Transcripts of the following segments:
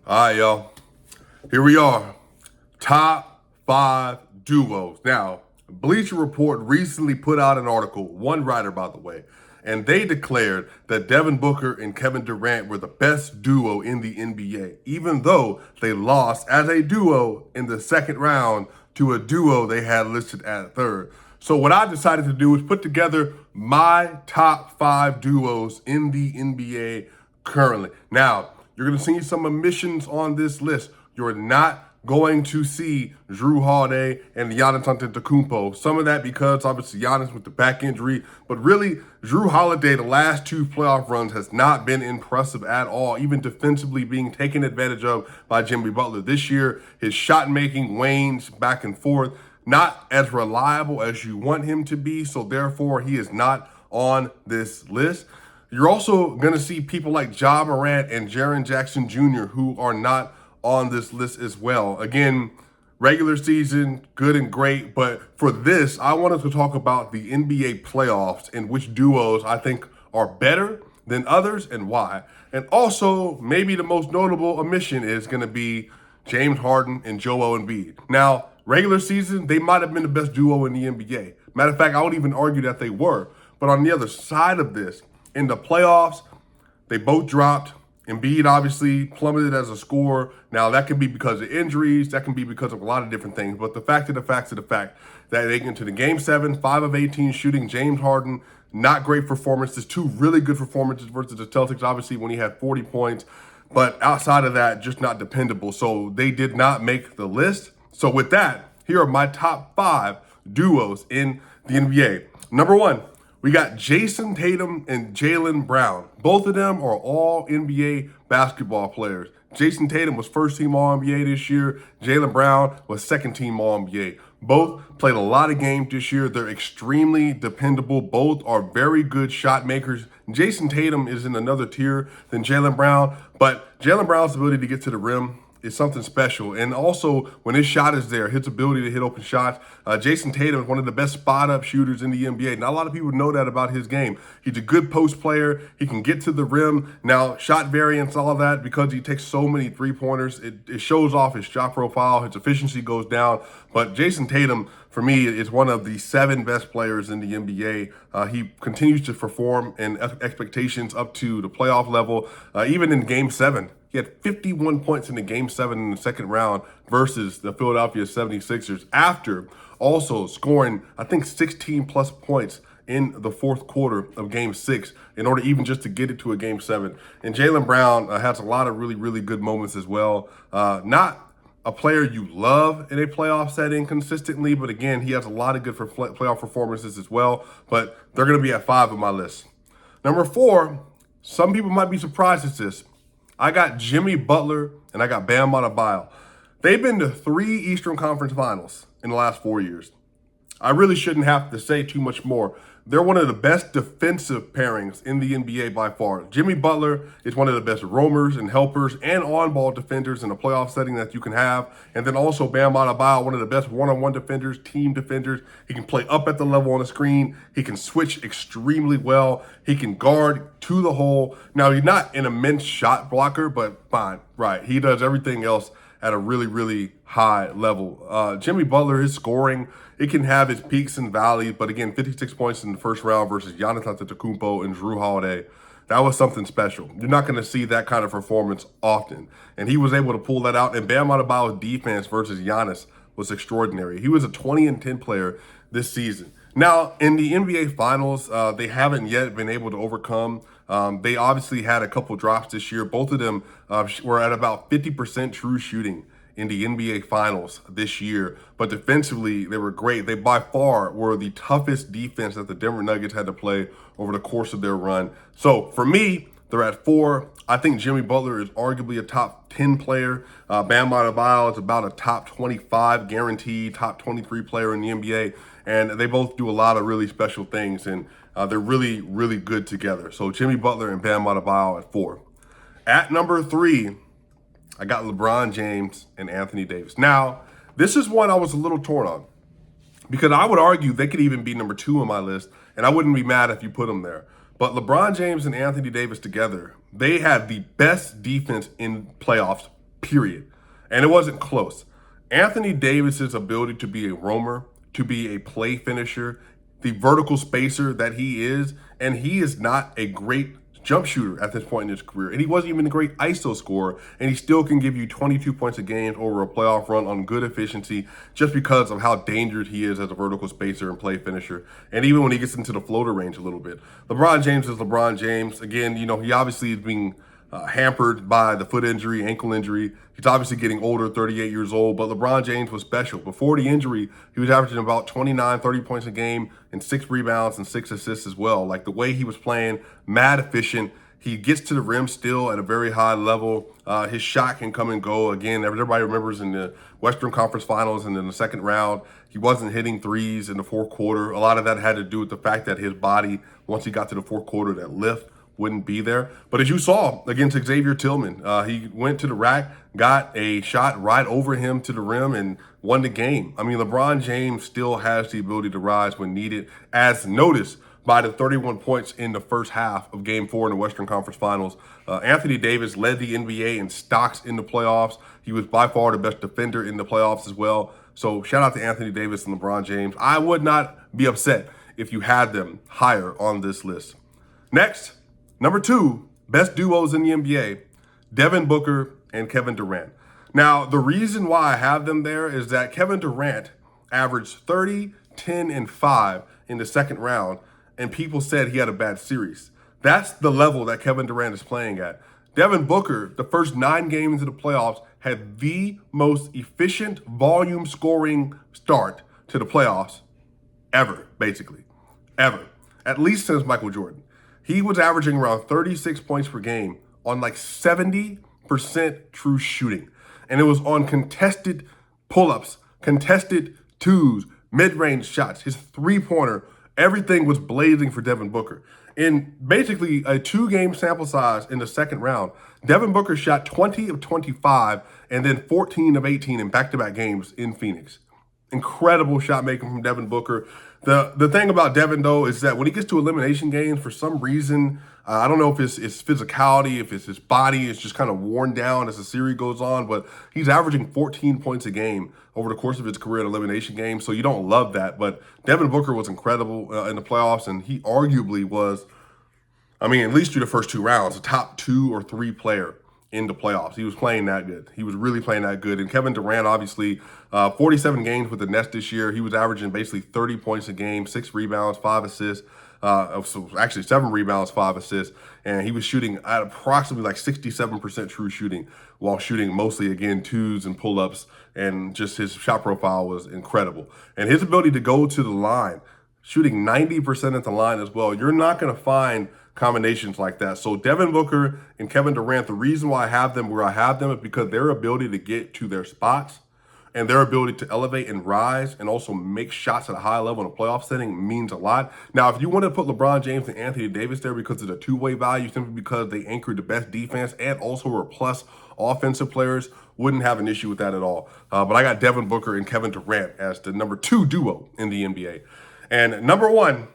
All right, y'all. Here we are. Top 5 duos. Now, Bleacher Report recently put out an article, one writer, by the way, and they declared that Devin Booker and Kevin Durant were the best duo in the NBA, even though they lost as a duo in the second round to a duo they had listed at third. So what I decided to do is put together my top 5 duos in the NBA currently. Now, you're going to see some omissions on this list. You're not going to see Jrue Holiday and Giannis Antetokounmpo. Some of that because obviously Giannis with the back injury, but really Jrue Holiday the last 2 playoff runs has not been impressive at all, even defensively being taken advantage of by Jimmy Butler. This year, his shot making wanes back and forth, not as reliable as you want him to be, so therefore he is not on this list. You're also going to see people like Ja Morant and Jaren Jackson Jr. who are not on this list as well. Again, regular season, good and great, but for this, I wanted to talk about the NBA playoffs and which duos I think are better than others and why. And also, maybe the most notable omission is going to be James Harden and Joel Embiid. Now, regular season, they might have been the best duo in the NBA. Matter of fact, I would even argue that they were. But on the other side of this, in the playoffs, they both dropped. Embiid obviously plummeted as a scorer. Now, that can be because of injuries. That can be because of a lot of different things. But the fact of the fact that they get into the Game 7, 5 of 18 shooting. James Harden, not great performances. 2 really good performances versus the Celtics, obviously, when he had 40 points. But outside of that, just not dependable. So they did not make the list. So with that, here are my top 5 duos in the NBA. Number 1. We got Jason Tatum and Jaylen Brown. Both of them are all NBA basketball players. Jason Tatum was first team All-NBA this year. Jaylen Brown was second team All-NBA. Both played a lot of games this year. They're extremely dependable. Both are very good shot makers. Jason Tatum is in another tier than Jaylen Brown, but Jaylen Brown's ability to get to the rim is something special. And also, when his shot is there, his ability to hit open shots, Jason Tatum is one of the best spot-up shooters in the NBA. Not a lot of people know that about his game. He's a good post player. He can get to the rim. Now, shot variance, all of that, because he takes so many three-pointers, it shows off his shot profile. His efficiency goes down. But Jason Tatum, for me, is one of the 7 best players in the NBA. He continues to perform in expectations up to the playoff level, even in Game 7. He had 51 points in the Game 7 in the second round versus the Philadelphia 76ers after also scoring, I think, 16-plus points in the fourth quarter of Game 6 in order even just to get it to a Game 7. And Jaylen Brown has a lot of really, really good moments as well. Not a player you love in a playoff setting consistently, but again, he has a lot of good playoff performances as well. But they're going to be at 5 on my list. Number 4, some people might be surprised at this. I got Jimmy Butler and I got Bam Adebayo. They've been to 3 Eastern Conference Finals in the last 4 years. I really shouldn't have to say too much more. They're one of the best defensive pairings in the NBA by far. Jimmy Butler is one of the best roamers and helpers and on-ball defenders in a playoff setting that you can have. And then also Bam Adebayo, one of the best one-on-one defenders, team defenders. He can play up at the level on the screen. He can switch extremely well. He can guard to the hole. Now, he's not an immense shot blocker, but fine, right. He does everything else at a really, really high level. Jimmy Butler, his scoring, it can have its peaks and valleys, but again, 56 points in the first round versus Giannis Antetokounmpo and Jrue Holiday, that was something special. You're not going to see that kind of performance often, and he was able to pull that out. And Bam Adebayo's defense versus Giannis was extraordinary. He was a 20-10 player this season. Now, in the NBA Finals, they haven't yet been able to overcome. They obviously had a couple drops this year. Both of them were at about 50% true shooting in the NBA Finals this year. But defensively, they were great. They by far were the toughest defense that the Denver Nuggets had to play over the course of their run. So for me, they're at 4. I think Jimmy Butler is arguably a top 10 player. Bam Adebayo is about a top 25 guaranteed, top 23 player in the NBA. And they both do a lot of really special things. And they're really, really good together. So Jimmy Butler and Bam Adebayo at 4. At number 3, I got LeBron James and Anthony Davis. Now, this is one I was a little torn on because I would argue they could even be number 2 on my list, and I wouldn't be mad if you put them there. But LeBron James and Anthony Davis together, they had the best defense in playoffs period. And it wasn't close. Anthony Davis's ability to be a roamer, to be a play finisher, the vertical spacer that he is, and he is not a great jump shooter at this point in his career. And he wasn't even a great ISO scorer, and he still can give you 22 points a game over a playoff run on good efficiency just because of how dangerous he is as a vertical spacer and play finisher. And even when he gets into the floater range a little bit. LeBron James is LeBron James. Again, he obviously is being hampered by the foot injury, ankle injury. He's obviously getting older, 38 years old, but LeBron James was special. Before the injury, he was averaging about 29, 30 points a game and 6 rebounds and 6 assists as well. Like the way he was playing, mad efficient. He gets to the rim still at a very high level. His shot can come and go. Again, everybody remembers in the Western Conference Finals and in the second round, he wasn't hitting threes in the fourth quarter. A lot of that had to do with the fact that his body, once he got to the fourth quarter, that lift wouldn't be there. But as you saw against Xavier Tillman, he went to the rack, got a shot right over him to the rim, and won the game. I mean, LeBron James still has the ability to rise when needed, as noticed by the 31 points in the first half of Game 4 in the Western Conference Finals. Anthony Davis led the NBA in stocks in the playoffs. He was by far the best defender in the playoffs as well. So shout out to Anthony Davis and LeBron James. I would not be upset if you had them higher on this list. Next, number 2, best duos in the NBA, Devin Booker and Kevin Durant. Now, the reason why I have them there is that Kevin Durant averaged 30, 10, and 5 in the second round, and people said he had a bad series. That's the level that Kevin Durant is playing at. Devin Booker, the first 9 games of the playoffs, had the most efficient volume scoring start to the playoffs ever, basically. Ever. At least since Michael Jordan. He was averaging around 36 points per game on like 70% true shooting. And it was on contested pull-ups, contested twos, mid-range shots, his three-pointer. Everything was blazing for Devin Booker. In basically a 2-game sample size in the second round, Devin Booker shot 20 of 25 and then 14 of 18 in back-to-back games in Phoenix. Incredible shot making from Devin Booker. The thing about Devin, though, is that when he gets to elimination games, for some reason, I don't know if it's physicality, if it's his body, it's just kind of worn down as the series goes on, but he's averaging 14 points a game over the course of his career in elimination games, so you don't love that. But Devin Booker was incredible in the playoffs, and he arguably was, at least through the first 2 rounds, a top 2 or 3 player in the playoffs. He was playing that good. He was really playing that good. And Kevin Durant, obviously, 47 games with the Nets this year. He was averaging basically 30 points a game, 6 rebounds, 5 assists. So actually 7 rebounds, 5 assists. And he was shooting at approximately like 67% true shooting while shooting mostly, again, twos and pull-ups. And just his shot profile was incredible. And his ability to go to the line, shooting 90% at the line as well. You're not going to find combinations like that. So Devin Booker and Kevin Durant, the reason why I have them where I have them is because their ability to get to their spots and their ability to elevate and rise and also make shots at a high level in a playoff setting means a lot. Now, if you want to put LeBron James and Anthony Davis there because of the two-way value, simply because they anchored the best defense and also were plus offensive players, wouldn't have an issue with that at all. But I got Devin Booker and Kevin Durant as the number 2 duo in the NBA. And number 1,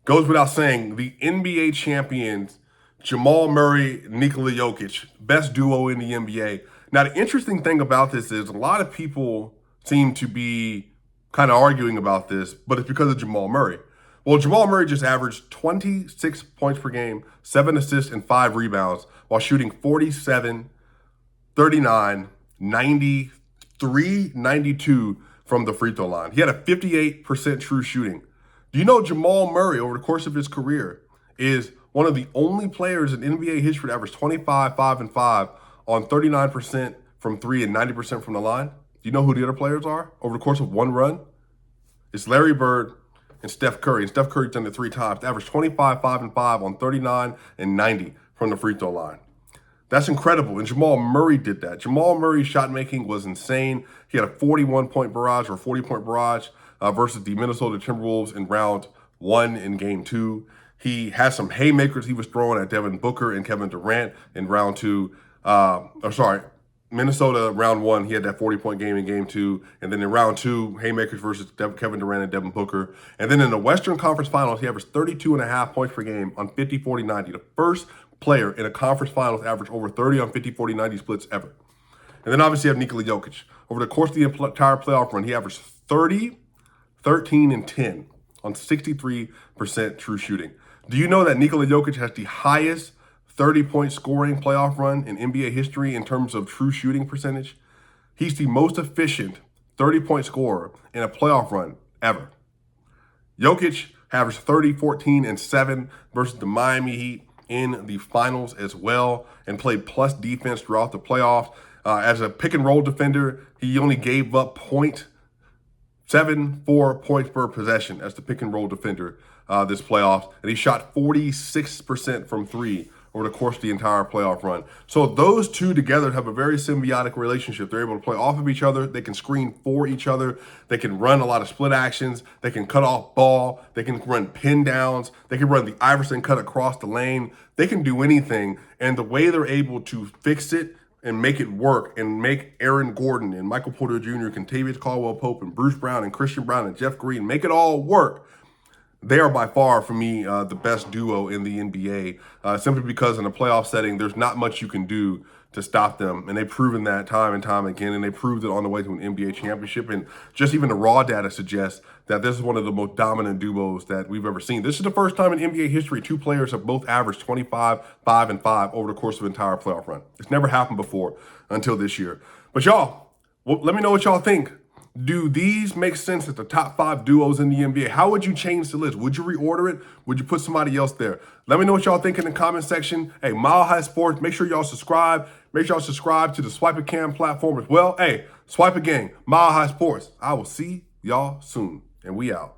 goes without saying, the NBA champions, Jamal Murray, Nikola Jokic, best duo in the NBA. Now, the interesting thing about this is a lot of people seem to be kind of arguing about this, but it's because of Jamal Murray. Well, Jamal Murray just averaged 26 points per game, 7 assists, and 5 rebounds while shooting 47, 39, 93, 92 from the free throw line. He had a 58% true shooting. Do you know Jamal Murray, over the course of his career, is one of the only players in NBA history to average 25, 5, and 5 on 39% from 3 and 90% from the line? Do you know who the other players are over the course of one run? It's Larry Bird and Steph Curry. And Steph Curry's done it 3 times. Averaged 25, 5, and 5 on 39 and 90 from the free throw line. That's incredible. And Jamal Murray did that. Jamal Murray's shot making was insane. He had a 41-point barrage or 40-point barrage versus the Minnesota Timberwolves in round 1 in game 2. He had some haymakers he was throwing at Devin Booker and Kevin Durant in round 2. Minnesota round 1, he had that 40-point game in game 2. And then in round 2, haymakers versus Kevin Durant and Devin Booker. And then in the Western Conference Finals, he averaged 32.5 points per game on 50, 40, 90. The first player in a conference finals average over 30 on 50, 40, 90 splits ever. And then obviously you have Nikola Jokic. Over the course of the entire playoff run, he averaged 30, 13, and 10 on 63% true shooting. Do you know that Nikola Jokic has the highest 30-point scoring playoff run in NBA history in terms of true shooting percentage? He's the most efficient 30-point scorer in a playoff run ever. Jokic averaged 30, 14, and 7 versus the Miami Heat in the finals as well, and played plus defense throughout the playoffs. As a pick and roll defender, he only gave up 0.74 points per possession as the pick and roll defender this playoffs, and he shot 46% from three over the course of the entire playoff run. So those two together have a very symbiotic relationship. They're able to play off of each other. They can screen for each other. They can run a lot of split actions. They can cut off ball. They can run pin downs. They can run the Iverson cut across the lane. They can do anything. And the way they're able to fix it and make it work and make Aaron Gordon and Michael Porter Jr., Kentavious Caldwell-Pope and Bruce Brown and Christian Brown and Jeff Green, make it all work. They are by far, for me, the best duo in the NBA, simply because in a playoff setting, there's not much you can do to stop them. And they've proven that time and time again, and they proved it on the way to an NBA championship. And just even the raw data suggests that this is one of the most dominant duos that we've ever seen. This is the first time in NBA history two players have both averaged 25, 5, and 5 over the course of an entire playoff run. It's never happened before until this year. But y'all, let me know what y'all think. Do these make sense as the top 5 duos in the NBA? How would you change the list? Would you reorder it? Would you put somebody else there? Let me know what y'all think in the comment section. Hey, Mile High Sports, make sure y'all subscribe. Make sure y'all subscribe to the Swipa Cam platform as well. Hey, Swipa Gang, Mile High Sports. I will see y'all soon. And we out.